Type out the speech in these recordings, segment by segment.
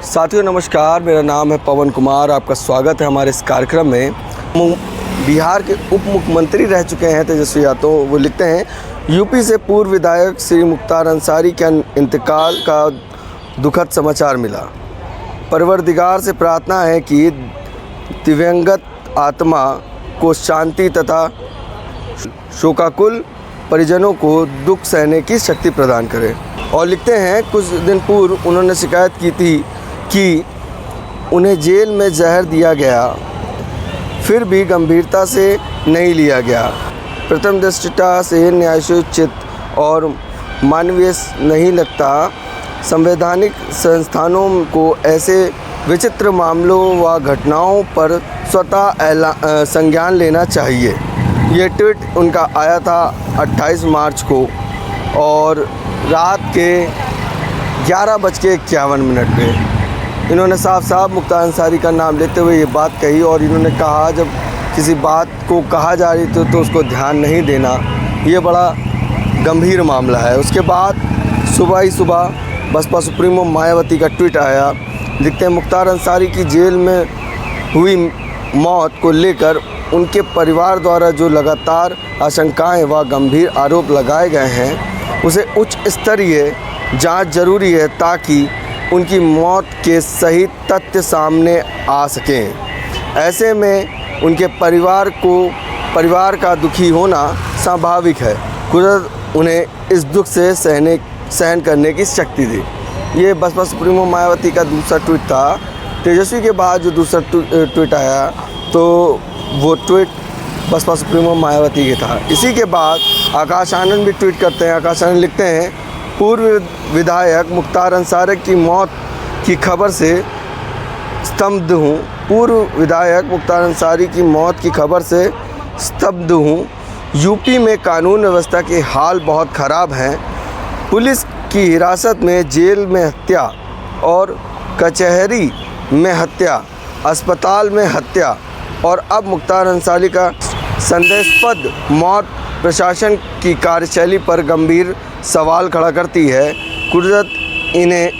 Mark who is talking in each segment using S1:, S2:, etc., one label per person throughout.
S1: साथियों नमस्कार, मेरा नाम है पवन कुमार। आपका स्वागत है हमारे इस कार्यक्रम में। बिहार के उप मुख्यमंत्री रह चुके हैं तेजस्वी यादव। वो लिखते हैं, यूपी से पूर्व विधायक श्री मुख्तार अंसारी के इंतकाल का दुखद समाचार मिला। परवरदिगार से प्रार्थना है कि दिवंगत आत्मा को शांति तथा शोकाकुल परिजनों को दुख सहने की शक्ति प्रदान करे। और लिखते हैं, कुछ दिन पूर्व उन्होंने शिकायत की थी कि उन्हें जेल में जहर दिया गया, फिर भी गंभीरता से नहीं लिया गया। प्रथम दृष्टया से न्यायोचित और मानवीय नहीं लगता। संवैधानिक संस्थानों को ऐसे विचित्र मामलों व घटनाओं पर स्वतः संज्ञान लेना चाहिए। ये ट्वीट उनका आया था 28 मार्च को और रात के 11:51 पे। इन्होंने साफ मुख्तार अंसारी का नाम लेते हुए ये बात कही और इन्होंने कहा, जब किसी बात को कहा जा रही तो उसको ध्यान नहीं देना, ये बड़ा गंभीर मामला है। उसके बाद सुबह ही बसपा सुप्रीमो मायावती का ट्वीट आया। लिखते हैं, मुख्तार अंसारी की जेल में हुई मौत को लेकर उनके परिवार द्वारा जो लगातार आशंकाएं व गंभीर आरोप लगाए गए हैं, उसे उच्च स्तरीय जांच जरूरी है ताकि उनकी मौत के सही तथ्य सामने आ सकें। ऐसे में उनके परिवार का दुखी होना स्वाभाविक है। कुदरत उन्हें इस दुख से सहन करने की शक्ति दी। ये बसपा सुप्रीमो मायावती का दूसरा ट्वीट था। तेजस्वी के बाद जो दूसरा ट्वीट आया तो वो ट्वीट बसपा सुप्रीमो मायावती के था। इसी के बाद आकाश आनंद भी ट्वीट करते हैं। आकाश आनंद लिखते हैं, पूर्व विधायक मुख्तार अंसारी की मौत की खबर से स्तब्ध हूँ। पूर्व विधायक मुख्तार अंसारी की मौत की खबर से स्तब्ध हूँ। यूपी में कानून व्यवस्था के हाल बहुत ख़राब हैं। पुलिस की हिरासत में, जेल में हत्या और कचहरी में हत्या, अस्पताल में हत्या और अब मुख्तार अंसारी का संदेहास्पद मौत प्रशासन की कार्यशैली पर गंभीर सवाल खड़ा करती है। कुदरत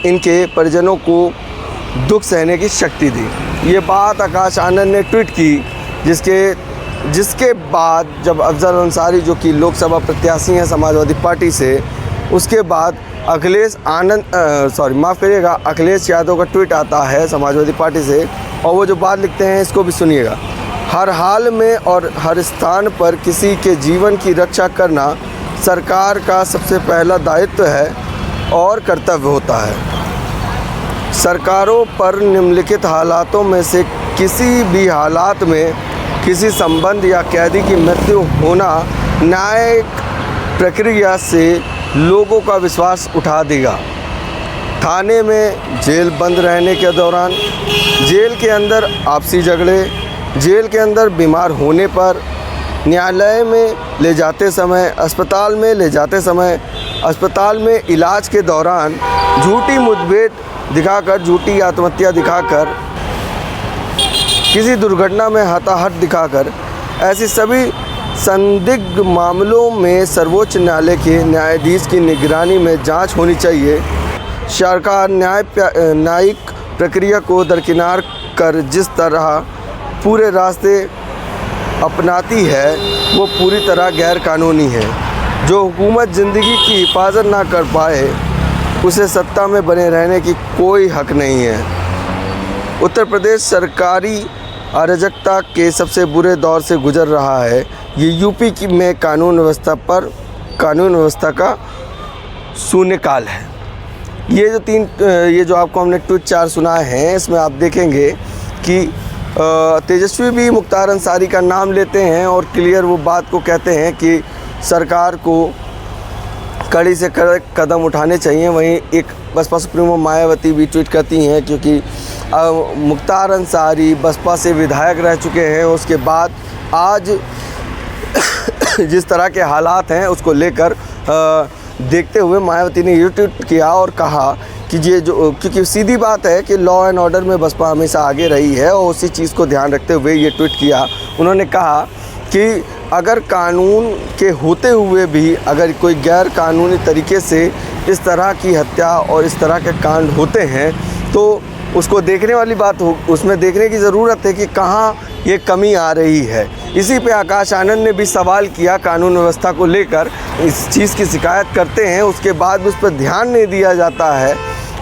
S1: इनके परिजनों को दुख सहने की शक्ति दी। ये बात आकाश आनंद ने ट्वीट की, जिसके बाद जब अफजल अंसारी, जो कि लोकसभा प्रत्याशी हैं समाजवादी पार्टी से, उसके बाद अखिलेश यादव का ट्वीट आता है समाजवादी पार्टी से और वो जो बात लिखते हैं इसको भी सुनिएगा। हर हाल में और हर स्थान पर किसी के जीवन की रक्षा करना सरकार का सबसे पहला दायित्व है और कर्तव्य होता है। सरकारों पर निम्नलिखित हालातों में से किसी भी हालात में किसी संबंध या कैदी की मृत्यु होना न्यायिक प्रक्रिया से लोगों का विश्वास उठा देगा। थाने में जेल बंद रहने के दौरान, जेल के अंदर आपसी झगड़े, जेल के अंदर बीमार होने पर, न्यायालय में ले जाते समय, अस्पताल में ले जाते समय, अस्पताल में इलाज के दौरान, झूठी मुठभेड़ दिखाकर, झूठी आत्महत्या दिखाकर, किसी दुर्घटना में हताहत दिखाकर, ऐसी सभी संदिग्ध मामलों में सर्वोच्च न्यायालय के न्यायाधीश की निगरानी में जांच होनी चाहिए। सरकार न्यायिक प्रक्रिया को दरकिनार कर जिस तरह पूरे रास्ते अपनाती है वो पूरी तरह गैर कानूनी है। जो हुकूमत ज़िंदगी की हिफाजत ना कर पाए उसे सत्ता में बने रहने की कोई हक नहीं है। उत्तर प्रदेश सरकारी अराजकता के सबसे बुरे दौर से गुजर रहा है। ये यूपी में कानून व्यवस्था का शून्यकाल है। ये जो आपको हमने ट्वीट 4 सुनाए हैं, इसमें आप देखेंगे कि तेजस्वी भी मुख्तार अंसारी का नाम लेते हैं और क्लियर वो बात को कहते हैं कि सरकार को कड़ी से कड़े कदम उठाने चाहिए। वहीं एक बसपा सुप्रीमो मायावती भी ट्वीट करती हैं, क्योंकि मुख्तार अंसारी बसपा से विधायक रह चुके हैं, उसके बाद आज जिस तरह के हालात हैं उसको लेकर देखते हुए मायावती ने ये ट्वीट किया और कहा कि क्योंकि सीधी बात है कि लॉ एंड ऑर्डर में बसपा हमेशा आगे रही है और उसी चीज़ को ध्यान रखते हुए ये ट्वीट किया। उन्होंने कहा कि अगर कानून के होते हुए भी अगर कोई गैर कानूनी तरीके से इस तरह की हत्या और इस तरह के कांड होते हैं तो उसको देखने वाली बात हो, उसमें देखने की ज़रूरत है कि कहाँ ये कमी आ रही है। इसी पे आकाश आनंद ने भी सवाल किया कानून व्यवस्था को लेकर, इस चीज़ की शिकायत करते हैं, उसके बाद भी उस पर ध्यान नहीं दिया जाता है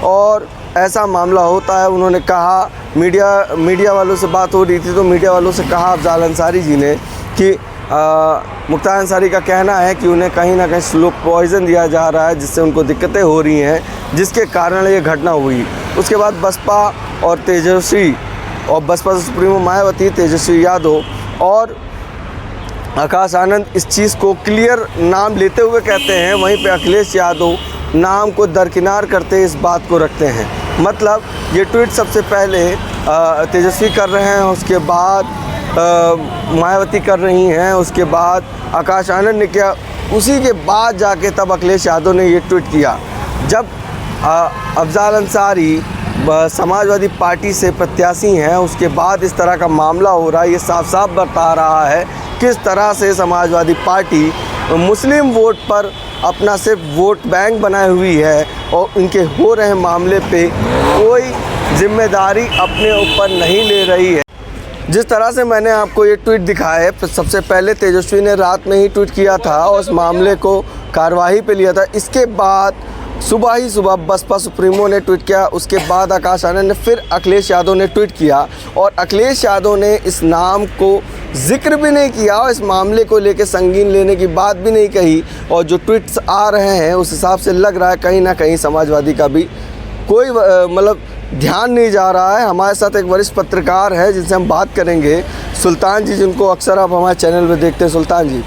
S1: और ऐसा मामला होता है। उन्होंने कहा, मीडिया वालों से बात हो रही थी तो मीडिया वालों से कहा अफजाल अंसारी जी ने कि मुख्तार अंसारी का कहना है कि उन्हें कहीं ना कहीं स्लो पॉइज़न दिया जा रहा है, जिससे उनको दिक्कतें हो रही हैं, जिसके कारण ये घटना हुई। उसके बाद बसपा और तेजस्वी और बसपा सुप्रीमो मायावती, तेजस्वी यादव और आकाश आनंद इस चीज़ को क्लियर नाम लेते हुए कहते हैं, वहीं पे अखिलेश यादव नाम को दरकिनार करते इस बात को रखते हैं। मतलब ये ट्वीट सबसे पहले तेजस्वी कर रहे हैं, उसके बाद मायावती कर रही हैं, उसके बाद आकाश आनंद ने किया, उसी के बाद जाके तब अखिलेश यादव ने ये ट्वीट किया। जब अफजाल अंसारी समाजवादी पार्टी से प्रत्याशी हैं, उसके बाद इस तरह का मामला हो रहा है, ये साफ साफ बता रहा है किस तरह से समाजवादी पार्टी मुस्लिम वोट पर अपना सिर्फ वोट बैंक बनाई हुई है और उनके हो रहे मामले पे कोई जिम्मेदारी अपने ऊपर नहीं ले रही है। जिस तरह से मैंने आपको ये ट्वीट दिखाया है, सबसे पहले तेजस्वी ने रात में ही ट्वीट किया था और उस मामले को कार्यवाही पे लिया था। इसके बाद सुबह ही सुबह बसपा सुप्रीमो ने ट्वीट किया, उसके बाद आकाश आनंद ने, फिर अखिलेश यादव ने ट्वीट किया और अखिलेश यादव ने इस नाम को जिक्र भी नहीं किया और इस मामले को लेकर संगीन लेने की बात भी नहीं कही। और जो ट्वीट्स आ रहे हैं उस हिसाब से लग रहा है कहीं ना कहीं समाजवादी का भी कोई मतलब ध्यान नहीं जा रहा है। हमारे साथ एक वरिष्ठ पत्रकार है जिनसे हम बात करेंगे, सुल्तान जी, जिनको अक्सर आप हमारे चैनल पे देखते हैं। सुल्तान जी,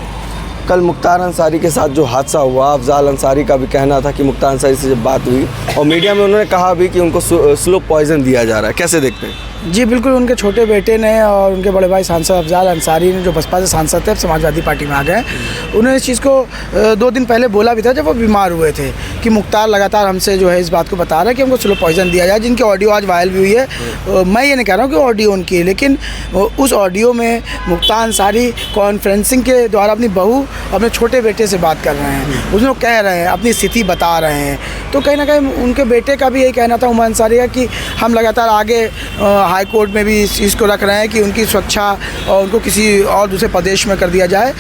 S1: कल मुख्तार अंसारी के साथ जो हादसा हुआ, अफजाल अंसारी का भी कहना था कि मुख्तार अंसारी से जब बात हुई और मीडिया में उन्होंने कहा भी कि उनको स्लो पॉइज़न दिया जा रहा है, कैसे देखते हैं?
S2: जी बिल्कुल, उनके छोटे बेटे ने और उनके बड़े भाई सांसद अफजाल अंसारी ने, जो बसपा से सांसद थे, अब समाजवादी पार्टी में आ गए, उन्होंने इस चीज़ को 2 दिन पहले बोला भी था जब वो बीमार हुए थे कि मुख्तार लगातार हमसे जो है इस बात को बता रहा है कि हमको स्लो पॉइज़न दिया जाए, जिनकी ऑडियो आज वायरल भी हुई है। मैं ये नहीं कह रहा हूँ कि ऑडियो उनकी है, लेकिन उस ऑडियो में मुख्तार अंसारी कॉन्फ्रेंसिंग के द्वारा अपनी बहू अपने छोटे बेटे से बात कर रहे हैं, उसमें कह रहे हैं, अपनी स्थिति बता रहे हैं। तो कहीं ना कहीं उनके बेटे का भी यही कहना था, उमर अंसारी का, कि हम लगातार आगे हाई कोर्ट में भी इस चीज़ को रख रहे हैं कि उनकी सुरक्षा और उनको किसी और दूसरे प्रदेश में कर दिया जाए,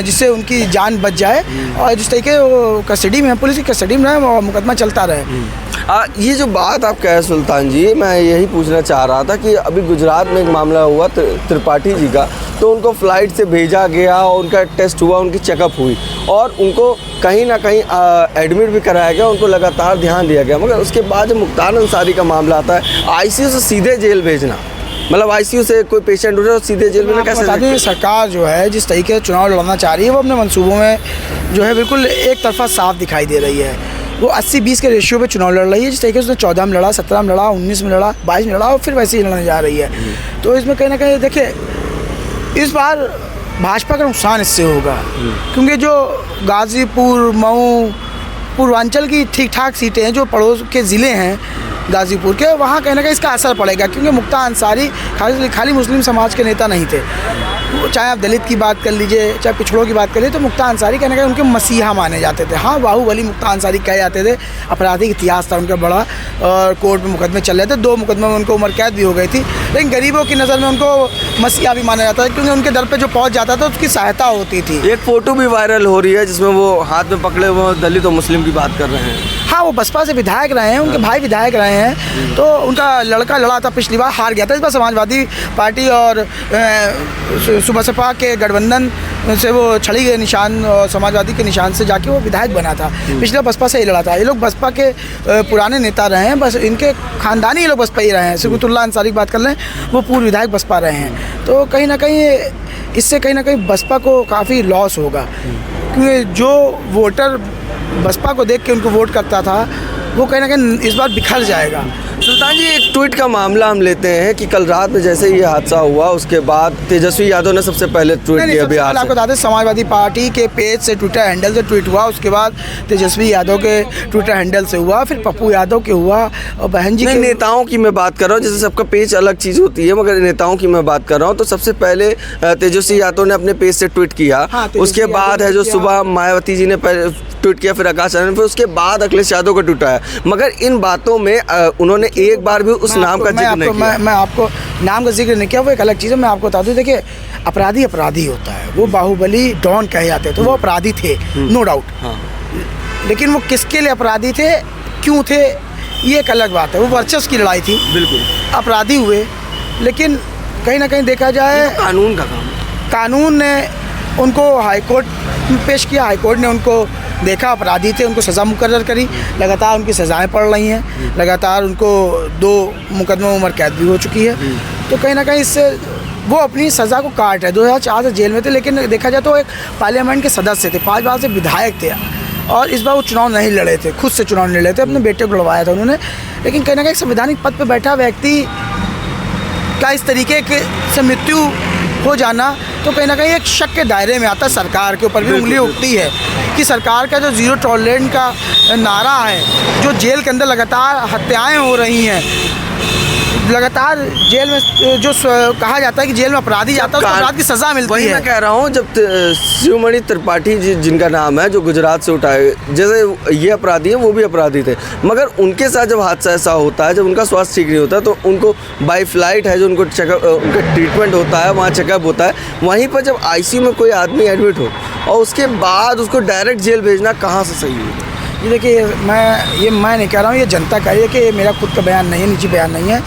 S2: जिससे उनकी जान बच जाए और जिस तरीके वो कस्टडी में, पुलिस की कस्टडी में रहे और मुकदमा चलता रहे।
S1: ये जो बात आप कह रहे हैं सुल्तान जी, मैं यही पूछना चाह रहा था कि अभी गुजरात में एक मामला हुआ त्रिपाठी जी का, तो उनको फ़्लाइट से भेजा गया और उनका टेस्ट हुआ, उनकी चेकअप हुई और उनको कहीं ना कहीं एडमिट भी कराया गया, उनको लगातार ध्यान दिया गया। मगर उसके बाद जब मुख्तार अंसारी का मामला आता है, आईसीयू से सीधे जेल भेजना, मतलब आईसीयू से कोई पेशेंट उठे और सीधे जेल में कैसे?
S2: बता दें, सरकार जो है जिस तरीके से चुनाव लड़ना चाह रही है, वो अपने मंसूबों में जो है बिल्कुल एक तरफा साफ दिखाई दे रही है। वो 80-20 के रेशियो पे चुनाव लड़ रही है, जिस तरीके से उसने 14 में लड़ा, 17 में लड़ा, 19 में लड़ा, 22 में लड़ा और फिर वैसे ही लड़ने जा रही है। तो इसमें कहीं ना कहीं देखिए, इस बार भाजपा का नुकसान इससे होगा, क्योंकि जो गाज़ीपुर, मऊ, पूर्वांचल की ठीक ठाक सीटें हैं, जो पड़ोस के ज़िले हैं गाज़ीपुर के, वहाँ कहीं ना कहीं इसका असर पड़ेगा, क्योंकि मुख्तार अंसारी खाली मुस्लिम समाज के नेता नहीं थे। चाहे आप दलित की बात कर लीजिए, चाहे पिछड़ों की बात कर लीजिए, तो मुख्तार अंसारी कहीं ना कहीं उनके मसीहा माने जाते थे। हाँ, बाहुबली मुख्तार अंसारी कहे जाते थे, आपराधिक इतिहास था उनका बड़ा और कोर्ट में मुकदमे चल रहे थे, 2 मुकदमे में उनको उम्र कैद भी हो गई थी, लेकिन गरीबों की नज़र में उनको मसीहा भी माना जाता था, क्योंकि उनके दर पर जो पहुँच जाता था उसकी सहायता होती थी।
S1: एक फ़ोटो भी वायरल हो रही है जिसमें वो हाथ में पकड़े हुए दलित और मुस्लिम की बात कर रहे हैं।
S2: हाँ, वो बसपा से विधायक रहे हैं, उनके भाई विधायक रहे हैं, तो उनका लड़का लड़ा था, पिछली बार हार गया था, इस बार समाजवादी पार्टी और बसपा के गठबंधन से वो छड़ी के निशान और समाजवादी के निशान से जाके वो विधायक बना था। पिछले बसपा से ही लड़ा था। ये लोग बसपा के पुराने नेता रहे हैं, बस इनके खानदानी ये लोग बसपा ही रहे हैं। सिबुतुल्लाह अंसारी की बात कर लें, वो पूर्व विधायक बसपा रहे हैं। तो कहीं ना कहीं इससे कहीं ना कहीं बसपा को काफ़ी लॉस होगा, क्योंकि जो वोटर बसपा को देख के उनको वोट करता था, वो कहीं ना कहीं इस बार बिखर जाएगा।
S1: सुल्तान जी, एक ट्वीट का मामला हम लेते हैं कि कल रात में जैसे ये हादसा हुआ, उसके बाद तेजस्वी यादव ने सबसे पहले ट्वीट किया बिहार से।
S2: आपको बता दें, समाजवादी पार्टी के पेज से, ट्विटर हैंडल से ट्वीट हुआ, उसके बाद तेजस्वी यादव के ट्विटर हैंडल से हुआ, फिर पप्पू यादव के हुआ और बहन जी के।
S1: नेताओं की मैं बात कर रहा हूँ, जैसे सबका पेज अलग चीज़ होती है, मगर नेताओं की मैं बात कर रहा हूँ। तो सबसे पहले तेजस्वी यादव ने अपने पेज से ट्वीट किया, उसके बाद है जो सुबह मायावती जी ने ट्वीट किया, फिर आकाश आनंद, फिर उसके बाद अखिलेश यादव का ट्वीट आया। मगर इन बातों में उन्होंने एक बार भी उस नाम का जिक्र नहीं किया।
S2: मैं आपको नाम का जिक्र नहीं किया, वो एक अलग चीज़ है। मैं आपको बता दूं, देखिए अपराधी अपराधी होता है। वो बाहुबली डॉन कहे जाते हैं, तो वो अपराधी थे, नो डाउट।
S1: हाँ।
S2: लेकिन वो किसके लिए अपराधी थे, क्यों थे, ये एक अलग बात है। वो वर्चस्व की लड़ाई थी,
S1: बिल्कुल
S2: अपराधी हुए। लेकिन कहीं ना कहीं देखा जाए,
S1: कानून का काम है।
S2: कानून ने उनको हाईकोर्ट में पेश किया, हाईकोर्ट ने उनको देखा अपराधी थे, उनको सज़ा मुकर्रर करी। लगातार उनकी सज़ाएं पड़ रही हैं, लगातार उनको 2 मुकदमों उम्र कैद भी हो चुकी है। तो कहीं ना कहीं इससे वो अपनी सज़ा को काट रहे। 2004 से जेल में थे, लेकिन देखा जाए तो एक पार्लियामेंट के सदस्य थे, 5 बार से विधायक थे, और इस बार वो चुनाव नहीं लड़े थे, खुद से चुनाव नहीं लड़े थे, अपने बेटे को लड़वाया था उन्होंने। लेकिन कहीं ना कहीं संवैधानिक पद पर बैठा व्यक्ति का इस तरीके से मृत्यु हो जाना, तो कहीं ना कहीं एक शक के दायरे में आता है। सरकार के ऊपर भी उंगली उठती है कि सरकार का जो ज़ीरो टॉलरेंस का नारा है, जो जेल के अंदर लगातार हत्याएं हो रही हैं, लगातार जेल में जो कहा जाता है कि जेल में अपराधी जाता है, उसको अपराध की सज़ा मिलती है।
S1: वही मैं कह रहा हूँ, जब शिवमणि त्रिपाठी जी जिनका नाम है, जो गुजरात से उठाए, जैसे ये अपराधी हैं वो भी अपराधी थे, मगर उनके साथ जब हादसा ऐसा होता है, जब उनका स्वास्थ्य ठीक नहीं होता, तो उनको बाई फ्लाइट है जो उनको चेकअप, उनका ट्रीटमेंट होता है, वहाँ चेकअप होता है। वहीं पर जब ICU में कोई आदमी एडमिट हो और उसके बाद उसको डायरेक्ट जेल भेजना कहाँ से सही है?
S2: ये देखिए, मैं नहीं कह रहा हूँ, ये जनता कह रही है, कि ये मेरा खुद का बयान नहीं है, निजी बयान नहीं है।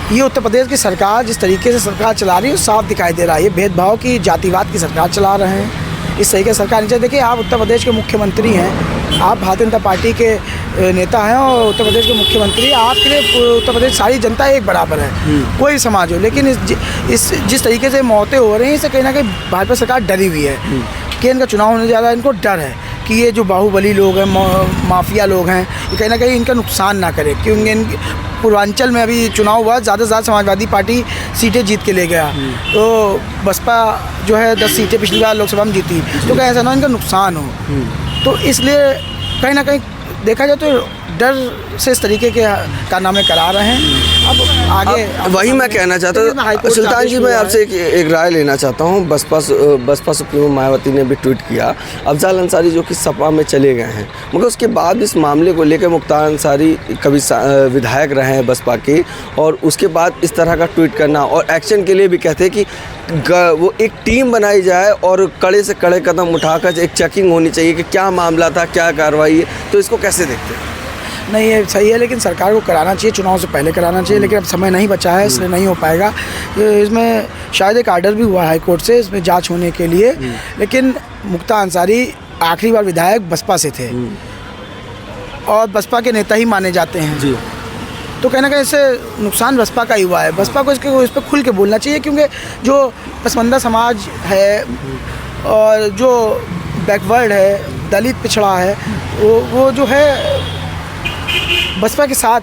S2: ये उत्तर प्रदेश की सरकार जिस तरीके से सरकार चला रही है, वो साफ दिखाई दे रहा है। ये भेदभाव की, जातिवाद की सरकार चला रहे हैं। इस तरीके से सरकार नहीं चाहिए। देखिए, आप उत्तर प्रदेश के मुख्यमंत्री हैं, आप भारतीय जनता पार्टी के नेता हैं, और उत्तर प्रदेश के मुख्यमंत्री, आपके लिए उत्तर प्रदेश सारी जनता एक बराबर है, कोई समाज हो। लेकिन इस जिस तरीके से मौतें हो रही हैं, इससे कहीं ना कहीं भाजपा सरकार डरी हुई है कि इनका चुनाव होने जा रहा है। इनको डर है कि ये जो बाहुबली लोग हैं, माफिया लोग हैं, ये कहीं ना कहीं इनका नुकसान ना करे। क्योंकि पूर्वांचल में अभी चुनाव हुआ, ज़्यादा से ज़्यादा समाजवादी पार्टी सीटें जीत के ले गया, तो बसपा जो है 10 सीटें पिछली बार लोकसभा में जीती, तो क्या ऐसा ना इनका नुकसान हो। तो इसलिए कहीं ना कहीं देखा जाए तो डर से इस तरीके के कारनामे करा रहे हैं। अब आगे
S1: वही मैं कहना चाहता हूँ सुल्तान जी, मैं आपसे एक राय लेना चाहता हूँ। बसपा सुप्रीमो मायावती ने भी ट्वीट किया, अफजाल अंसारी जो कि सपा में चले गए हैं, मगर उसके बाद इस मामले को लेकर मुख्तार अंसारी कभी विधायक रहे हैं बसपा के, और उसके बाद इस तरह का ट्वीट करना और एक्शन के लिए भी कहते हैं कि वो एक टीम बनाई जाए और कड़े से कड़े कदम उठाकर एक चेकिंग होनी चाहिए कि क्या मामला था, क्या कार्रवाई है। तो इसको कैसे देखते हैं?
S2: नहीं, ये सही है, लेकिन सरकार को कराना चाहिए, चुनाव से पहले कराना चाहिए, लेकिन अब समय नहीं बचा है, इसलिए नहीं हो पाएगा। इसमें शायद एक आर्डर भी हुआ हाई कोर्ट से इसमें जांच होने के लिए, लेकिन मुख्तार अंसारी आखिरी बार विधायक बसपा से थे और बसपा के नेता ही माने जाते हैं
S1: जी।
S2: तो कहीं ना कहीं इससे नुकसान बसपा का ही हुआ है। बसपा को इस पर खुल के बोलना चाहिए, क्योंकि जो पसमानदा समाज है और जो बैकवर्ड है, दलित पिछड़ा है, वो जो है बसपा के साथ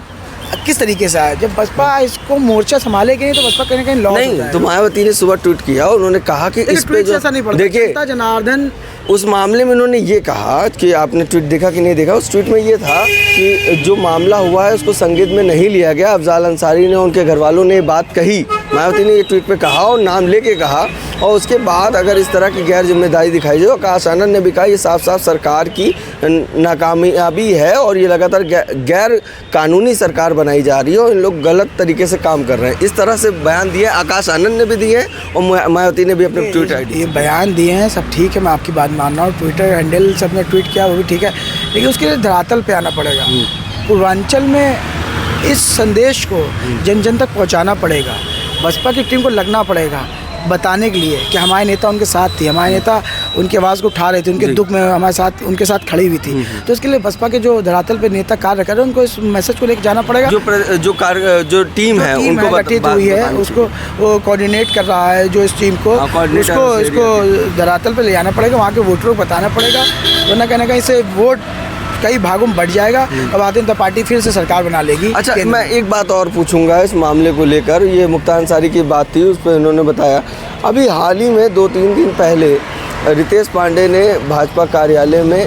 S2: किस तरीके से आया। जब बसपा इसको मोर्चा संभालेगी नहीं, तो बसपा कहीं ना कहीं लॉस
S1: नहीं। तो मायावती ने सुबह ट्वीट किया और उन्होंने कहा कि इस पे जो देखिए,
S2: जनार्दन
S1: उस मामले में उन्होंने ये कहा कि आपने ट्वीट देखा कि नहीं देखा, उस ट्वीट में ये था कि जो मामला हुआ है उसको संज्ञान में नहीं लिया गया। अफजाल अंसारी ने, उनके घर वालों ने ये बात कही, मायावती ने ये ट्वीट पे कहा और नाम लेके कहा, और उसके बाद अगर इस तरह की गैर जिम्मेदारी दिखाई जाए, आकाश आनंद ने भी कहा ये साफ साफ सरकार की नाकामयाबी है और ये लगातार गैर कानूनी सरकार बनाई जा रही है और इन लोग गलत तरीके से काम कर रहे हैं। इस तरह से बयान दिए आकाश आनंद ने भी दिए और मायावती ने भी अपने ट्वीट आईडी
S2: ये बयान दिए हैं, सब ठीक है, मैं आपकी बात मान रहा हूँ। ट्विटर हैंडल सबने ट्वीट किया, वो भी ठीक है, लेकिन उसके लिए धरातल पे आना पड़ेगा। पूर्वांचल में इस संदेश को जन जन तक पहुँचाना पड़ेगा। बसपा की टीम को लगना पड़ेगा बताने के लिए कि हमारे नेता उनके साथ थी, हमारे नेता उनकी आवाज़ को उठा रहे थे, उनके दुख में हमारे साथ, उनके साथ खड़ी हुई थी। तो इसके लिए बसपा के जो धरातल पे नेता कार्य कर रहे हैं, उनको इस मैसेज को लेकर जाना पड़ेगा।
S1: जो टीम है उनको
S2: गठित हुई है, उसको वो कोऑर्डिनेट कर रहा है, जो इस टीम को इसको धरातल पे ले जाना पड़ेगा, वहाँ के वोटरों को बताना पड़ेगा, वरना कहीं ना कहीं से वोट कई भागों में बढ़ जाएगा और भारतीय जनता पार्टी फिर से सरकार बना लेगी।
S1: अच्छा, मैं एक बात और पूछूंगा इस मामले को लेकर। ये मुख्तार अंसारी की बात थी, उस पर इन्होंने बताया अभी हाल ही में 2-3 दिन पहले रितेश पांडे ने भाजपा कार्यालय में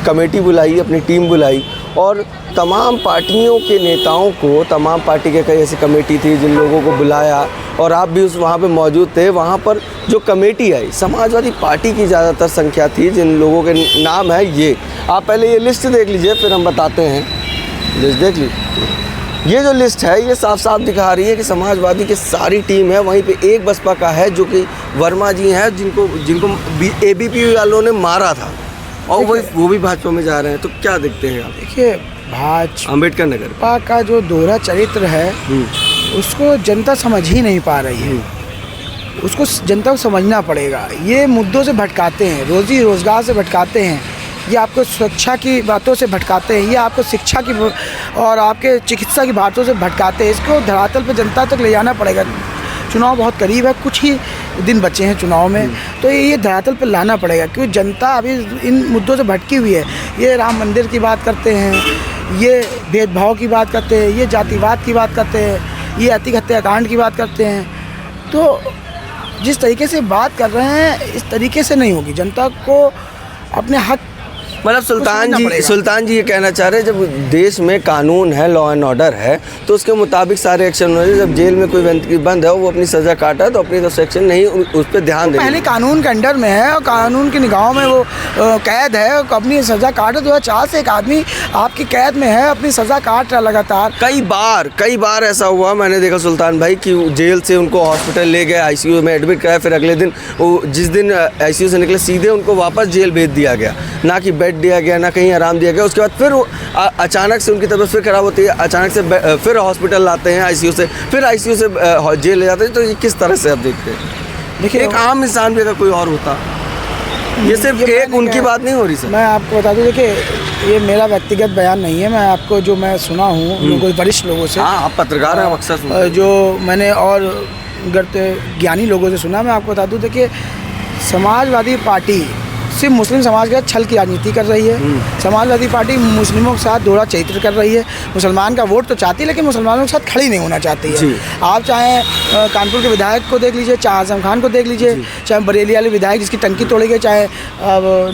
S1: कमेटी बुलाई, अपनी टीम बुलाई और तमाम पार्टियों के नेताओं को, तमाम पार्टी के कई ऐसी कमेटी थी जिन लोगों को बुलाया और आप भी वहाँ पे मौजूद थे। वहाँ पर जो कमेटी आई, समाजवादी पार्टी की ज़्यादातर संख्या थी, जिन लोगों के नाम है ये, आप पहले ये लिस्ट देख लीजिए, फिर हम बताते हैं। लिस्ट देख लीजिए। ये जो लिस्ट है ये साफ साफ दिखा रही है कि समाजवादी की सारी टीम है, वहीं पे एक बसपा का है जो कि वर्मा जी हैं, जिनको ABP वालों ने मारा था, और वो भी भाजपा में जा रहे हैं। तो क्या देखते हैं आप?
S2: देखिए, भाजपा
S1: अम्बेडकर नगर
S2: का जो दोहरा चरित्र है उसको जनता समझ ही नहीं पा रही है। उसको जनता को समझना पड़ेगा। ये मुद्दों से भटकाते हैं, रोजी रोजगार से भटकाते हैं, ये आपको सुरक्षा की बातों से भटकाते हैं, ये आपको शिक्षा की और आपके चिकित्सा की बातों से भटकाते हैं। इसको धरातल पर जनता तक ले जाना पड़ेगा। चुनाव बहुत करीब है, कुछ ही दिन बचे हैं चुनाव में, तो ये धरातल पर लाना पड़ेगा, क्योंकि जनता अभी इन मुद्दों से भटकी हुई है। ये राम मंदिर की बात करते हैं, ये भेदभाव की बात करते हैं, ये जातिवाद की बात करते हैं, ये अति हत्याकांड की बात करते हैं। तो जिस तरीके से बात कर रहे हैं इस तरीके से नहीं होगी। जनता को अपने हक,
S1: मतलब सुल्तान जी ये कहना चाह रहे हैं जब देश में कानून है, लॉ एंड ऑर्डर है, तो उसके मुताबिक सारे एक्शन होने चाहिए। जब जेल में कोई व्यक्ति बंद है, वो अपनी सज़ा काटा तो अपनी तरफ से एक्शन नहीं, उस पर ध्यान दें।
S2: पहले कानून के अंडर में है और कानून की निगाहों में वो कैद है, अपनी सज़ा काटे। 2004 से एक आदमी आपकी कैद में है, अपनी सज़ा काट रहा लगातार।
S1: कई बार ऐसा हुआ, मैंने देखा सुल्तान भाई कि जेल से उनको हॉस्पिटल ले गए, ICU में एडमिट कराया, फिर अगले दिन जिस दिन ICU से निकले सीधे उनको वापस जेल भेज दिया गया, ना कि बेड दिया गया, ना कहीं आराम दिया गया। उसके बाद फिर अचानक से उनकी तबीयत फिर खराब होती है, अचानक से फिर हॉस्पिटल लाते हैं ICU से, फिर ICU से जेल ले जाते हैं। तो ये किस तरह से आप देखते हैं? देखिए, एक आम इंसान भी अगर कोई और होता, ये सिर्फ एक उनकी बात नहीं हो रही सर।
S2: मैं आपको बता दूं, देखिए ये मेरा व्यक्तिगत बयान नहीं है, मैं आपको जो मैं सुना हूँ लोगों, वरिष्ठ लोगों से।
S1: हाँ, आप पत्रकार हैं, अक्सर सुनते हैं।
S2: जो मैंने और ज्ञानी लोगों से सुना, मैं आपको बता दूं, देखिए समाजवादी पार्टी सिर्फ मुस्लिम समाज के साथ छल की राजनीति कर रही है। समाजवादी पार्टी मुस्लिमों के साथ दोहरा चरित्र कर रही है। मुसलमान का वोट तो चाहती है, लेकिन मुसलमानों के साथ खड़ी नहीं होना चाहती है। आप चाहे कानपुर के विधायक को देख लीजिए, चाहे आजम खान को देख लीजिए, चाहे बरेली वाले विधायक जिसकी टंकी तोड़ी गई, चाहे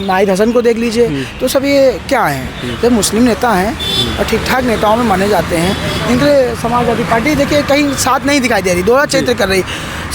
S2: नाहिद हसन को देख लीजिए, तो सब ये क्या हैं? जब मुस्लिम नेता हैं और ठीक ठाक नेताओं में माने जाते हैं, इनके समाजवादी पार्टी देखिए कहीं साथ नहीं दिखाई दे रही, दोहरा चरित्र कर रही।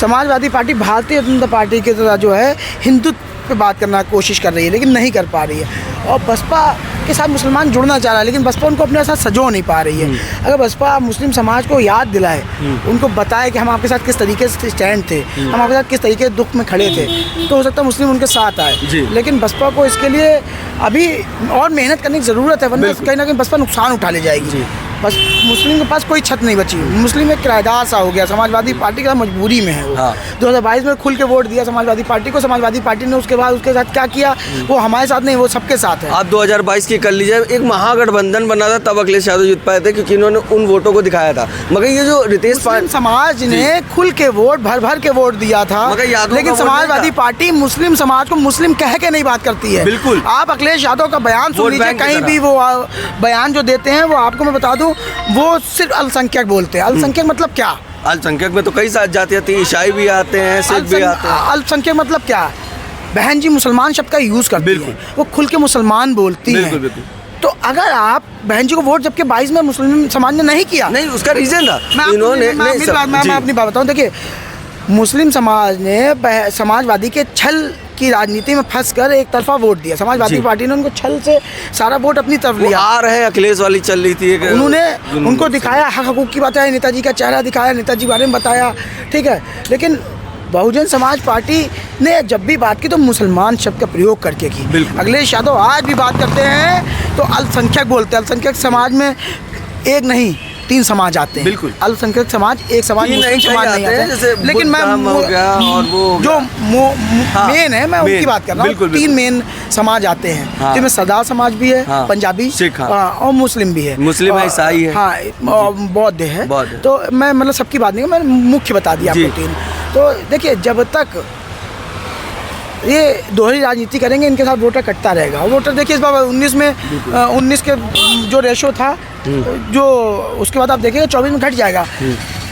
S2: समाजवादी पार्टी भारतीय जनता पार्टी की तरह जो है हिंदुत्व पे बात करना कोशिश कर रही है, लेकिन नहीं कर पा रही है। और बसपा के साथ मुसलमान जुड़ना चाह रहा है, लेकिन बसपा उनको अपने साथ सजो नहीं पा रही है। अगर बसपा मुस्लिम समाज को याद दिलाए, उनको बताए कि हम आपके साथ किस तरीके से स्टैंड थे, हम आपके साथ किस तरीके से दुख में खड़े थे, तो हो सकता है मुस्लिम उनके साथ आए। लेकिन बसपा को इसके लिए अभी और मेहनत करने की ज़रूरत है, वरना कहीं ना कहीं बसपा नुकसान उठा ले जाएगी। बस मुस्लिम के पास कोई छत नहीं बची। मुस्लिम एक किराएदार सा हो गया, समाजवादी पार्टी का मजबूरी में है वो। 2022 में खुल के वोट दिया समाजवादी पार्टी को, समाजवादी पार्टी ने उसके बाद उसके साथ क्या किया, वो हमारे साथ नहीं, वो सबके साथ है।
S1: आप 2022 की कर लीजिए, एक महागठबंधन बना था, तब अखिलेश यादव जीत पाए थे क्योंकि इन्होंने उन वोटों को दिखाया था। मगर ये जो रितेश पांडे
S2: समाज ने खुल के वोट भर के वोट दिया था, लेकिन समाजवादी पार्टी मुस्लिम समाज को मुस्लिम कह के नहीं बात करती है।
S1: बिल्कुल,
S2: आप अखिलेश यादव का बयान सुन लीजिए, कहीं भी वो बयान जो देते हैं, वो आपको मैं बता दूं, वो सिर्फ अल्पसंख्यक बोलते हैं। अल्पसंख्यक मतलब क्या?
S1: अल्पसंख्यक में तो कई साथ जाति आती है, ईसाई भी आते हैं, सिख भी आते हैं।
S2: अल्पसंख्यक मतलब क्या? बहन जी मुसलमान शब्द का यूज़ करती है, वो खुल के मुसलमान बोलती है। तो अगर आप बहन जी को वोट जबकि 22 में मुस्लिम समाज ने नहीं किया,
S1: नहीं उसका रीज़न था,
S2: मैं अपनी बात बताऊँ। देखिए, मुस्लिम समाज ने समाजवादी के छल की राजनीति में फंसकर एक तरफा वोट दिया। समाजवादी पार्टी ने उनको छल से सारा वोट अपनी तरफ लिया।
S1: आ रहे हैं अखिलेश वाली चल रही थी,
S2: उन्होंने उनको दिखाया, हक हकूक़ की बताया, नेताजी का चेहरा दिखाया, नेताजी के बारे में बताया, ठीक है। लेकिन बहुजन समाज पार्टी ने जब भी बात की तो मुसलमान शब्द का प्रयोग करके की। अखिलेश यादव आज भी बात करते हैं तो अल्पसंख्यक बोलते हैं। अल्पसंख्यक समाज में एक नहीं 3 समाज आते हैं।
S1: बिल्कुल,
S2: अल्पसंख्यक समाज, एक समाज मुस्लिम समाज नहीं आते हैं। लेकिन मैं जो मेन है, मैं उनकी बात कर रहा हूँ। 3 मेन समाज आते हैं, जिसमें सरदार समाज भी है, पंजाबी, सिख और मुस्लिम भी है।
S1: मुस्लिम है, ईसाई है,
S2: हाँ, बौद्ध है। तो मैं मतलब सबकी बात नहीं, मैंने मुख्य बता दिया आपको 3। तो देखिए, जब तक ये दोहरी राजनीति करेंगे, इनके साथ वोटर कटता रहेगा। वोटर देखिए इस बार 19 के जो रेशो था, जो उसके बाद आप देखिएगा 24 में घट जाएगा।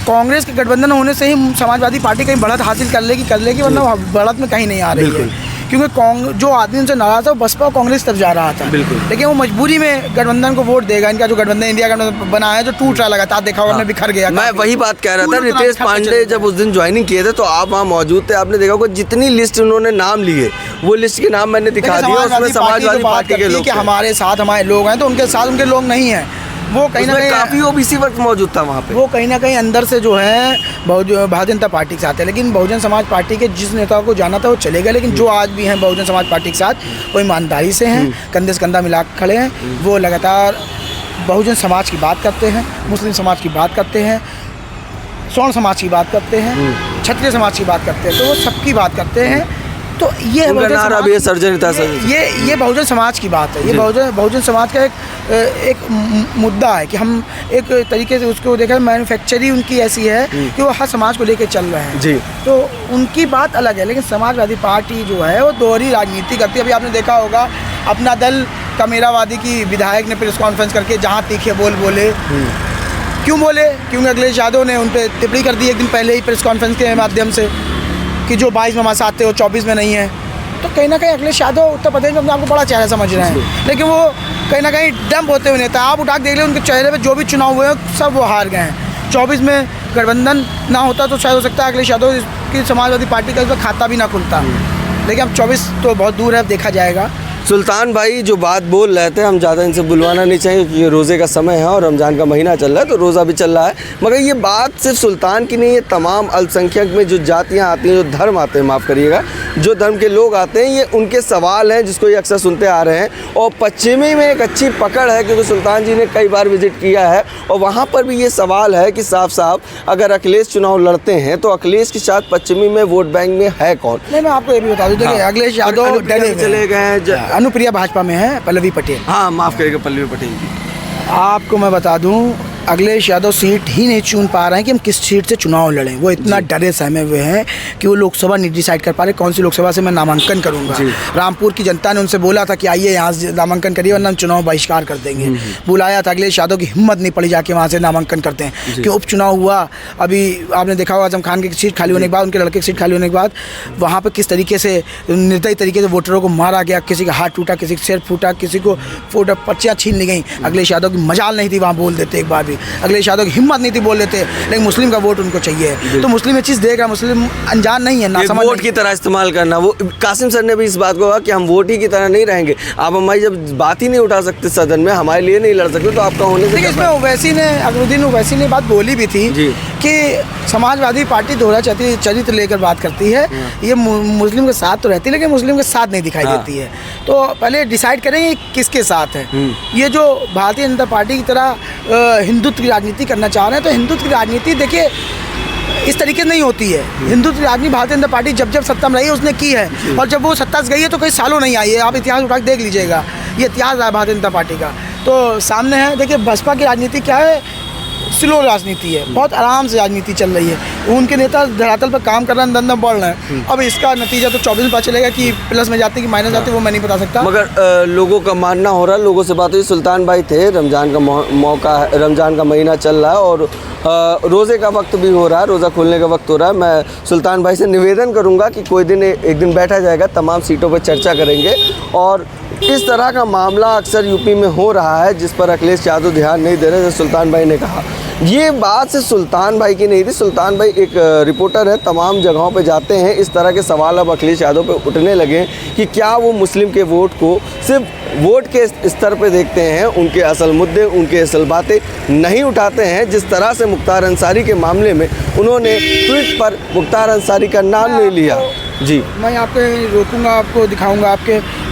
S2: कांग्रेस के गठबंधन होने से ही समाजवादी पार्टी कहीं बढ़त हासिल कर लेगी, वरना बढ़त में कहीं नहीं आ रही है। क्योंकि जो आदमी उनसे नाराज था वो बसपा और कांग्रेस तरफ जा रहा था, लेकिन वो मजबूरी में गठबंधन को वोट देगा। इनका जो गठबंधन इंडिया गठबंधन बना है, जो टूट रहा लगातार, देखा होगा बिखर गया।
S1: मैं वही बात कह रहा था, रितेश पांडे जब उस दिन ज्वाइनिंग किए थे तो आप वहाँ मौजूद थे, आपने देखा होगा जितनी लिस्ट उन्होंने नाम लिए, वो लिस्ट के नाम मैंने दिखा दिया, उसमें समाजवादी पार्टी के लोग
S2: हमारे साथ हमारे लोग हैं, तो उनके साथ उनके लोग नहीं हैं। वो कहीं ना
S1: उसमें
S2: कहीं
S1: काफ़ी ओबीसी वर्ग मौजूद था वहाँ पे।
S2: वो कहीं ना कहीं अंदर से जो है भारतीय जनता पार्टी के साथ है, लेकिन बहुजन समाज पार्टी के जिस नेताओं को जाना था वो चले गए, लेकिन जो आज भी हैं बहुजन समाज पार्टी के साथ वो ईमानदारी से हैं, कंधे से कंधा मिला के खड़े हैं। वो लगातार बहुजन समाज की बात करते हैं, मुस्लिम समाज की बात करते हैं, स्वर्ण समाज की बात करते हैं, क्षत्रिय समाज की बात करते हैं, तो वो सबकी बात करते हैं। तो ये
S1: उनका नारा भी है सर्वजनिता से।
S2: ये बहुजन समाज की बात है। ये बहुजन समाज का एक मुद्दा है कि हम एक तरीके से उसको देखा, मैन्युफैक्चरिंग उनकी ऐसी है कि वो हर समाज को लेकर चल रहे हैं
S1: जी।
S2: तो उनकी बात अलग है, लेकिन समाजवादी पार्टी जो है वो दोहरी राजनीति करती है। अभी आपने देखा होगा अपना दल कमेरावादी की विधायक ने प्रेस कॉन्फ्रेंस करके जहाँ तीखे बोल बोले। क्यों बोले? क्योंकि अखिलेश यादव ने उन पर टिप्पणी कर दी एक दिन पहले ही प्रेस कॉन्फ्रेंस के माध्यम से कि जो 22 में हमारे साथ थे वो 24 में नहीं है। तो कहीं ना कहीं अखिलेश यादव उत्तर प्रदेश में अपने आपको बड़ा चेहरा समझ रहे हैं, लेकिन वो कहीं ना कहीं डंप होते हुए नेता। आप उठा के देख लें उनके चेहरे पे जो भी चुनाव हुए हैं सब वो हार गए हैं। 24 में गठबंधन ना होता तो शायद हो सकता है अखिलेश यादव की समाजवादी पार्टी का इसमें खाता भी ना खुलता, लेकिन अब 24 तो बहुत दूर है, अब देखा जाएगा।
S1: सुल्तान भाई जो बात बोल रहे थे, हम ज़्यादा इनसे बुलवाना नहीं चाहिए क्योंकि ये रोज़े का समय है और रमज़ान का महीना चल रहा है तो रोज़ा भी चल रहा है। मगर ये बात सिर्फ सुल्तान की नहीं है, तमाम अल्पसंख्यक में जो जातियां आती हैं, जो धर्म आते हैं, माफ़ करिएगा, जो धर्म के लोग आते हैं, ये उनके सवाल हैं जिसको ये अक्सर सुनते आ रहे हैं। और पश्चिमी में एक अच्छी पकड़ है क्योंकि सुल्तान जी ने कई बार विजिट किया है और वहाँ पर भी ये सवाल है कि साफ साफ अगर अखिलेश चुनाव लड़ते हैं तो अखिलेश के साथ पश्चिमी में वोट बैंक में है कौन?
S2: नहीं, मैं आपको ये भी बता दूँ, देखिए अखिलेश यादव
S1: चले गए हैं,
S2: अनुप्रिया भाजपा में है, पल्लवी पटेल।
S1: हाँ माफ़ करिएगा, पल्लवी पटेल जी।
S2: आपको मैं बता दूं अखिलेश यादव सीट ही नहीं चुन पा रहे हैं कि हम किस सीट से चुनाव लड़ें। वो इतना डरे सहमे हुए हैं कि वो लोकसभा नहीं डिसाइड कर पा रहे कौन सी लोकसभा से मैं नामांकन करूंगा। रामपुर की जनता ने उनसे बोला था कि आइए यहाँ से नामांकन करिए वरना हम चुनाव बहिष्कार कर देंगे। बुलाया था, अखिलेश यादव की हिम्मत नहीं पड़ी जाके वहाँ से नामांकन करते हैं कि उपचुनाव हुआ। अभी आपने देखा होगा आजम खान की सीट खाली होने के बाद, उनके लड़के की सीट खाली होने के बाद वहाँ पर किस तरीके से निर्दयी तरीके से वोटरों को मारा गया, किसी का हाथ टूटा, किसी का सिर फूटा, किसी को फोटो पर्चियाँ छीन ली गई। अखिलेश यादव की मजाल नहीं थी वहाँ बोल देते एक बार भी, अखिलेश यादव हिम्मत नहीं थी बोल लेते, लेकिन मुस्लिम का वोट उनको चाहिए। तो मुस्लिम ये चीज़ देगा, मुस्लिम अनजान नहीं है, ना समझ
S1: वोट की तरह इस्तेमाल करना। वो कासिम सर ने भी इस बात को कहा कि हम वोट ही की तरह नहीं रहेंगे। आप हमारी जब बात ही नहीं उठा सकते सदन में, हमारे लिए नहीं लड़ सकते तो आपका होने से।
S2: इसमें ओवैसी ने, अकबरुद्दीन ओवैसी ने बात बोली भी थी कि समाजवादी पार्टी दोहरा चरित्र लेकर बात करती है। ये मुस्लिम के साथ तो रहती है लेकिन मुस्लिम के साथ नहीं दिखाई देती है। तो पहले डिसाइड करेंगे किसके साथ है। ये जो भारतीय जनता पार्टी की तरह हिंदुत्व की राजनीति करना चाह रहे हैं, तो हिंदुत्व की राजनीति देखिए इस तरीके से नहीं होती है। हिंदुत्व की राजनीति भारतीय जनता पार्टी जब सत्ता में रही है उसने की है, और जब वो सत्ता से गई है तो कई सालों नहीं आई है। आप इतिहास उठा के देख लीजिएगा, ये इतिहास है भारतीय जनता पार्टी का। तो सामने है, देखिए बसपा की राजनीति क्या है, स्लो राजनीति है, बहुत आराम से राजनीति चल रही है। उनके नेता धरातल पर काम कर रहे हैं, दम बढ़ रहे हैं। अब इसका नतीजा तो 24 में पता चलेगा कि प्लस में जाते कि माइनस जाते, वो मैं नहीं बता सकता।
S1: मगर लोगों का मानना हो रहा है, लोगों से बात हुई, सुल्तान भाई थे, रमज़ान का मौका है, रमज़ान का महीना चल रहा है और रोज़े का वक्त भी हो रहा है, रोज़ा खोलने का वक्त हो रहा है। मैं सुल्तान भाई से निवेदन करूँगा कि कोई दिन एक दिन बैठा जाएगा, तमाम सीटों पर चर्चा करेंगे। और इस तरह का मामला अक्सर यूपी में हो रहा है जिस पर अखिलेश यादव ध्यान नहीं दे रहे, जैसे सुल्तान भाई ने कहा। ये बात से सुल्तान भाई की नहीं थी। सुल्तान भाई एक रिपोर्टर है, तमाम जगहों पे जाते हैं। इस तरह के सवाल अब अखिलेश यादव पे उठने लगे कि क्या वो मुस्लिम के वोट को सिर्फ वोट के स्तर पे देखते हैं, उनके असल मुद्दे, उनके असल बातें नहीं उठाते हैं। जिस तरह से मुख्तार अंसारी के मामले में उन्होंने ट्वीट पर मुख्तार अंसारी का नाम नहीं लिया। जी,
S2: मैं यहाँ पे रोकूंगा, आपको दिखाऊंगा,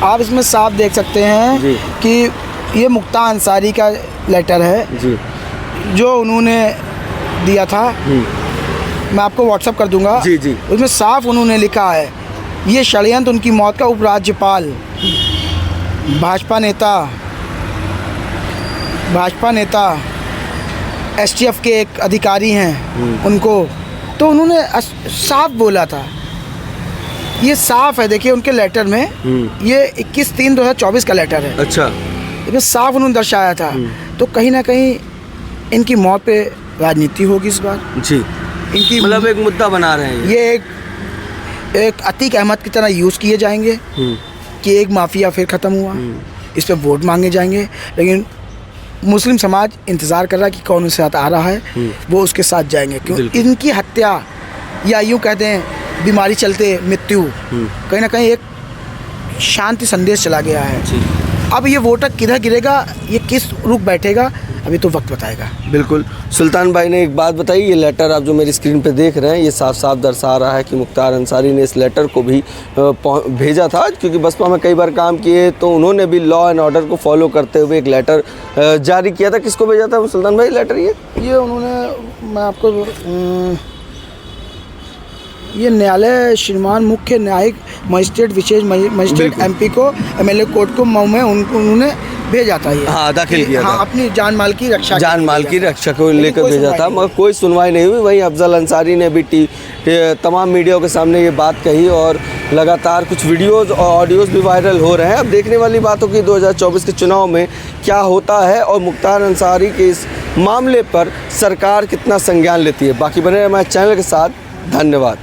S2: आप इसमें साफ देख सकते हैं कि ये मुख्तार अंसारी का लेटर है जी, जो उन्होंने दिया था। मैं आपको व्हाट्सअप कर दूंगा।
S1: जी जी।
S2: उसमें साफ उन्होंने लिखा है, ये षड्यंत्र उनकी मौत का उपराज्यपाल, भाजपा नेता एसटीएफ के एक अधिकारी हैं उनको, तो उन्होंने साफ बोला था। ये साफ है, देखिए उनके लेटर में, ये 21/3/2024 का लेटर है।
S1: अच्छा,
S2: इसमें साफ उन्होंने दर्शाया था। तो कहीं ना कहीं इनकी मौत पे राजनीति होगी इस बार
S1: जी।
S2: इनकी
S1: मतलब एक मुद्दा बना रहे हैं
S2: ये एक अतीक अहमद की तरह यूज़ किए जाएंगे कि एक माफिया फिर ख़त्म हुआ, इस पे वोट मांगे जाएंगे। लेकिन मुस्लिम समाज इंतज़ार कर रहा है कि कौन उसके साथ आ रहा है, वो उसके साथ जाएंगे। क्यों इनकी हत्या या यूँ कहते हैं बीमारी चलते मृत्यु, कहीं ना कहीं एक शांति संदेश चला गया है। अब ये वोटर किधर गिरेगा, ये किस रुख बैठेगा, अभी तो वक्त बताएगा।
S1: बिल्कुल। सुल्तान भाई ने एक बात बताई, ये लेटर आप जो मेरी स्क्रीन पे देख रहे हैं ये साफ साफ दर्शा रहा है कि मुख्तार अंसारी ने इस लेटर को भी भेजा था, क्योंकि बसपा में कई बार काम किए तो उन्होंने भी लॉ एंड ऑर्डर को फॉलो करते हुए एक लेटर जारी किया था। किसको भेजा था सुल्तान भाई लेटर?
S2: ये उन्होंने, मैं आपको ये न्यायालय श्रीमान मुख्य न्यायिक मजिस्ट्रेट विशेष मजिस्ट्रेट MP को MLA कोर्ट को मऊ में उन्होंने भेजा था ये।
S1: हाँ, दाखिल किया था।
S2: हाँ, अपनी जान माल की रक्षा
S1: को लेकर भेजा था, मगर कोई सुनवाई नहीं हुई। वहीं अफजल अंसारी ने भी तमाम मीडिया के सामने ये बात कही और लगातार कुछ वीडियोस और ऑडियोज़ भी वायरल हो रहे हैं। अब देखने वाली बात हो कि 2024 के चुनाव में क्या होता है और मुख्तार अंसारी के इस मामले पर सरकार कितना संज्ञान लेती है। बाकी बने रहे हमारे चैनल के साथ। धन्यवाद।